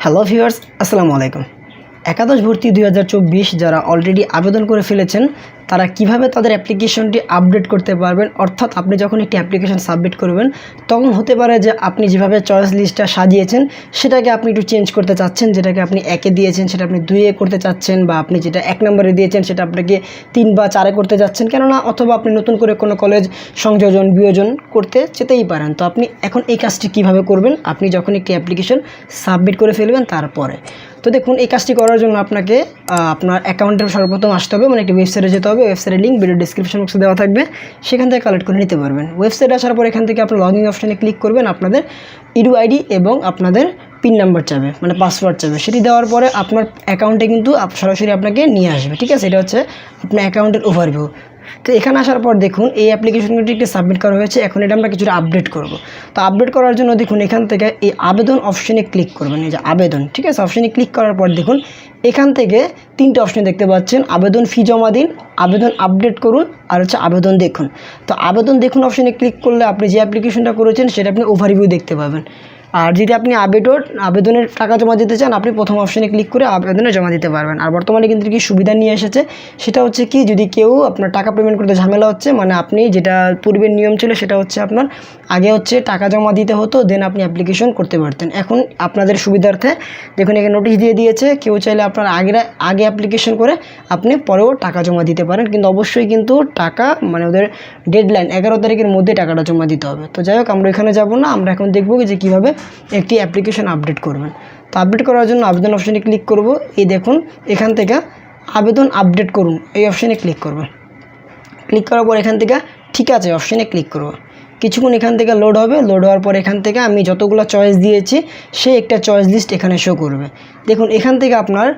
Hello viewers, আসসালামু আলাইকুম। একাদশ ভর্তি 2024 যারা অলরেডি আবেদন করে ফেলেছেন তারা কিভাবে তাদের অ্যাপ্লিকেশনটি আপডেট করতে পারবেন, অর্থাৎ আপনি যখন একটি অ্যাপ্লিকেশন সাবমিট করবেন তখন হতে পারে যে আপনি যেভাবে চয়েস লিস্টটা সাজিয়েছেন সেটাকে আপনি একটু চেঞ্জ করতে চাচ্ছেন, যেটাকে আপনি 1-এ দিয়েছেন সেটা আপনি 2-এ করতে চাচ্ছেন, বা আপনি যেটা 1 নম্বরে দিয়েছেন সেটা আপনাকে 3 বা 4-এ করতে যাচ্ছেন, কেননা অথবা আপনি নতুন করে কোনো কলেজ সংযোজন বিয়োজন করতে যেতেই পারেন। তো আপনি এখন এই কাজটি কিভাবে করবেন, আপনি যখন একটি অ্যাপ্লিকেশন সাবমিট করে ফেলবেন তারপরে। তো দেখুন, এই কাজটি করার জন্য আপনাকে আপনার অ্যাকাউন্টে সর্বপ্রথম আসতে হবে, মানে একটি ওয়েবসাইটে যেতে হবে। ওয়েবসাইটের লিঙ্ক ভিডিও ডিসক্রিপশন বক্সে দেওয়া থাকবে, সেখান থেকে কালেক্ট করে নিতে পারবেন। ওয়েবসাইটে আসার পর এখান থেকে আপনার লগ ইন অপশানে ক্লিক করবেন, আপনাদের ইডু আইডি এবং আপনাদের পিন নাম্বার চাবে, মানে পাসওয়ার্ড চাবে। সেটি দেওয়ার পরে আপনার অ্যাকাউন্টে কিন্তু সরাসরি আপনাকে নিয়ে আসবে, ঠিক আছে। এটা হচ্ছে আপনার অ্যাকাউন্টের ওভারভিউ। তো এখানে আসার পর দেখুন এই অ্যাপ্লিকেশনটি একটি সাবমিট করা হয়েছে, এখন এটা আমরা কিছুটা আপডেট করব। তো আপডেট করার জন্য দেখুন এখান থেকে এই আবেদন অপশনে ক্লিক করবেন, এই যে আবেদন, ঠিক আছে। অপশনে ক্লিক করার পর দেখুন এখান থেকে 3টে অপশন দেখতে পাচ্ছেন, আবেদন ফি জমা দিন, আবেদন আপডেট করুন, আর হচ্ছে আবেদন দেখুন। তো আবেদন দেখুন অপশনে ক্লিক করলে আপনি যে অ্যাপ্লিকেশনটা করেছেন সেটা আপনি ওভারভিউ দেখতে পাবেন। আর যদি আপনি আবেদনের টাকা জমা দিতে চান, আপনি প্রথম অপশানে ক্লিক করে আবেদনে জমা দিতে পারবেন। আর বর্তমানে কিন্তু কি সুবিধা নিয়ে এসেছে, সেটা হচ্ছে কি, যদি কেউ আপনার টাকা পেমেন্ট করতে ঝামেলা হচ্ছে, মানে আপনি যেটা পূর্বের নিয়ম ছিল সেটা হচ্ছে আপনার আগে হচ্ছে টাকা জমা দিতে হতো, দেন আপনি অ্যাপ্লিকেশন করতে পারতেন। এখন আপনাদের সুবিধার্থে দেখুন এখানে নোটিশ দিয়ে দিয়েছে, কেউ চাইলে আপনার আগে অ্যাপ্লিকেশন করে আপনি পরেও টাকা জমা দিতে পারেন, কিন্তু অবশ্যই কিন্তু টাকা, মানে ওদের ডেডলাইন 11 তারিখের মধ্যে টাকাটা জমা দিতে হবে। তো যাই হোক, আমরা এখানে যাব না, আমরা এখন দেখব যে কীভাবে একটি অ্যাপ্লিকেশন আপডেট করবেন। তো আপডেট করার জন্য আবেদন অপশানে ক্লিক করব। এই দেখুন এখান থেকে আবেদন আপডেট করুন এই অপশানে ক্লিক করব। ক্লিক করার পর এখান থেকে ঠিক আছে অপশানে ক্লিক করব। কিছুক্ষণ এখান থেকে লোড হবে, লোড হওয়ার পর এখান থেকে আমি যতগুলো চয়েস দিয়েছি সেই একটা চয়েস লিস্ট এখানে শো করবে। দেখুন এখান থেকে আপনার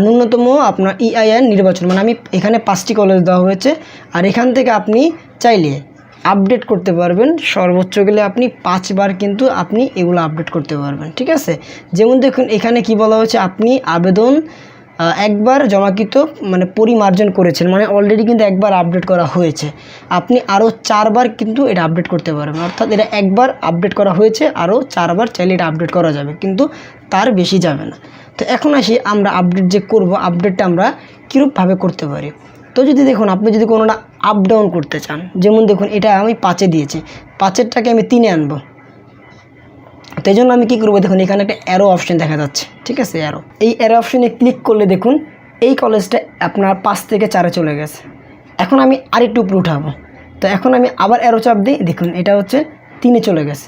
ন্যূনতম আপনার EIN নির্বাচন, মানে আমি এখানে 5টি কলেজ দেওয়া হয়েছে, আর এখান থেকে আপনি চাইলে আপডেট করতে পারবেন, সর্বোচ্চ গেলে আপনি 5 বার কিন্তু আপনি এগুলো আপডেট করতে পারবেন, ঠিক আছে। যেমন দেখুন এখানে কি বলা হয়েছে, আপনি আবেদন একবার জমাকৃত মানে পরিমার্জন করেছেন, মানে অলরেডি কিন্তু একবার আপডেট করা হয়েছে, আপনি আরও 4 বার কিন্তু এটা আপডেট করতে পারবেন। অর্থাৎ এটা একবার আপডেট করা হয়েছে, আরও 4 বার চাইলে এটা আপডেট করা যাবে, কিন্তু তার বেশি যাবে না। তো এখন আসি আমরা আপডেট যে করব, আপডেটটা আমরা কীরূপভাবে করতে পারি। তো যদি দেখুন আপনি যদি কোনোটা আপ ডাউন করতে চান, যেমন দেখুন এটা আমি 5-এ দিয়েছি, 5-এরটাকে আমি 3-এ আনবো। তো এই জন্য আমি কী করবো, দেখুন এখানে একটা অ্যারো অপশন দেখা যাচ্ছে, ঠিক আছে। এই অ্যারো অপশনে ক্লিক করলে দেখুন এই কলেজটা আপনার 5 থেকে 4-এ চলে গেছে। এখন আমি আরেকটু উপরে উঠাবো, তো এখন আমি আবার অ্যারো চাপ দিই, দেখুন এটা হচ্ছে 3-এ চলে গেছে।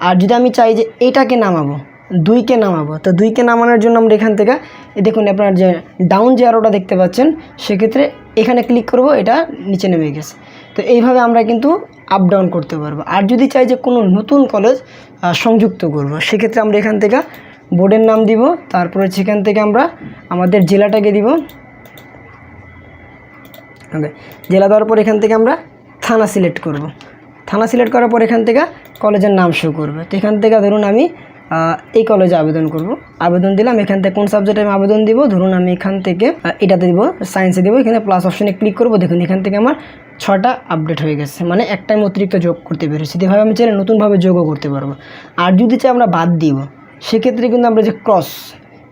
আর যদি আমি চাই যে এইটাকে নামাবো, 2-কে নামাবো, তো 2-কে নামানোর জন্য আমরা এখান থেকে দেখুন আপনার যে ডাউন যে অ্যারোটা দেখতে পাচ্ছেন, সেক্ষেত্রে এখানে ক্লিক করব, এটা নিচে নেমে গেছে। তো এইভাবে আমরা কিন্তু আপ ডাউন করতে পারবো। আর যদি চাই যে কোনো নতুন কলেজ সংযুক্ত করব, সেক্ষেত্রে আমরা এখান থেকে বোর্ডের নাম দিব, তারপরে সেখান থেকে আমরা আমাদের জেলাটাকে দিব। ওকে, জেলা দেওয়ার পর এখান থেকে আমরা থানা সিলেক্ট করব। থানা সিলেক্ট করার পর এখান থেকে কলেজের নাম শো করবে। তো এখান থেকে ধরুন আমি এই কলেজে আবেদন করব, আবেদন দিলাম। এখান থেকে কোন সাবজেক্টে আমি আবেদন দিব, ধরুন আমি এখান থেকে এটাতে দিব, সায়েন্সে দিব। এখানে প্লাস অপশনে ক্লিক করব, দেখুন এখান থেকে আমার 6টা আপডেট হয়ে গেছে, মানে একটা আমি অতিরিক্ত যোগ করতে পেরেছি। এভাবে আমি চাইলে নতুনভাবে যোগও করতে পারবো। আর যদি চাই আমরা বাদ দিব, সেক্ষেত্রে কিন্তু আমরা যে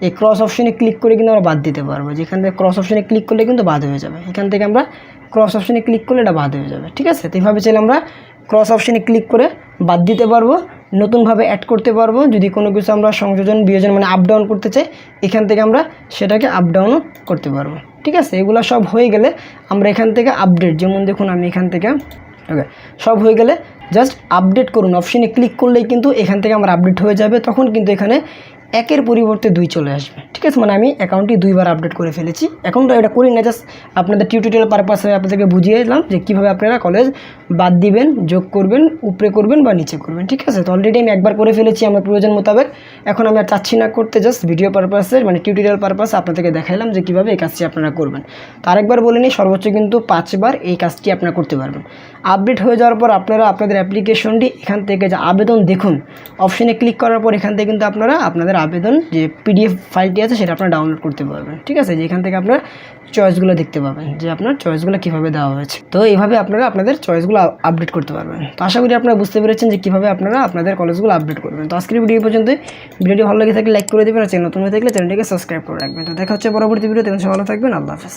এই ক্রস অপশনে ক্লিক করে কিন্তু আমরা বাদ দিতে পারবো। যেখান থেকে ক্রস অপশনে ক্লিক করলে কিন্তু বাদ হয়ে যাবে, এখান থেকে আমরা ক্রস অপশনে ক্লিক করলে এটা বাদ হয়ে যাবে, ঠিক আছে। তো এইভাবে চাইলে আমরা ক্রস অপশনে ক্লিক করে বাদ দিতে পারবো, নতুনভাবে অ্যাড করতে পারবো। যদি কোনো কিছু আমরা সংযোজন বিয়োজন মানে আপ ডাউন করতে চাই, এখান থেকে আমরা সেটাকে আপ ডাউনও করতে পারবো, ঠিক আছে। এগুলো সব হয়ে গেলে আমরা এখান থেকে আপডেট, যেমন দেখুন আমি এখান থেকে ওকে সব হয়ে গেলে জাস্ট আপডেট করুন অপশনে ক্লিক করলেই কিন্তু এখান থেকে আমার আপডেট হয়ে যাবে। তখন কিন্তু এখানে 1-এর পরিবর্তে 2 চলে আসবে, ঠিক আছে। মানে আমি অ্যাকাউন্টটি 2 বার আপডেট করে ফেলেছি। এখন তো এটা করি না, জাস্ট আপনাদের টিউটোরিয়াল পারপাসে আপনাদেরকে বুঝিয়ে দিলাম যে কীভাবে আপনারা কলেজ বাদ দিবেন, যোগ করবেন, উপরে করবেন বা নিচে করবেন, ঠিক আছে। তো অলরেডি আমি একবার করে ফেলেছি আমার প্রয়োজন মোতাবেক, এখন আমি আর চাচ্ছি না করতে, জাস্ট ভিডিও পারপাসে মানে টিউটোরিয়াল পারপাসে আপনাদেরকে দেখাইলাম যে কীভাবে এই কাজটি আপনারা করবেন। তো আরেকবার বলে নিই, সর্বোচ্চ কিন্তু 5 বার এই কাজটি আপনারা করতে পারবেন। আপডেট হয়ে যাওয়ার পর আপনারা আপনাদের অ্যাপ্লিকেশনটি এখান থেকে যে আবেদন দেখুন অপশনে ক্লিক করার পর এখান থেকে কিন্তু আপনারা আপনাদের আবেদন যে পিডিএফ ফাইলটি আছে সেটা আপনারা ডাউনলোড করতে পারবেন। ঠিক আছে, যেখান থেকে আপনার চয়েসগুলো দেখতে পাবেন যে আপনার চয়েসগুলো কীভাবে দেওয়া হয়েছে। তো এইভাবে আপনারা আপনাদের চয়েসগুলো আপডেট করতে পারবেন। তো আশা করি আপনারা বুঝতে পেরেছেন যে কীভাবে আপনারা আপনাদের কলেজগুলো আপডেট করবেন। তো আজকের ভিডিও পর্যন্ত, ভিডিওটি ভালো লাগে থাকলে লাইক করে দেবেন, আর চ্যানেল নতুন হয়ে থাকলে চ্যানেলটিকে সাবস্ক্রাইব করে রাখবেন। তো দেখা হচ্ছে পরবর্তী ভিডিওতে, সবাই ভালো থাকবেন, আল্লাহ হাফেজ।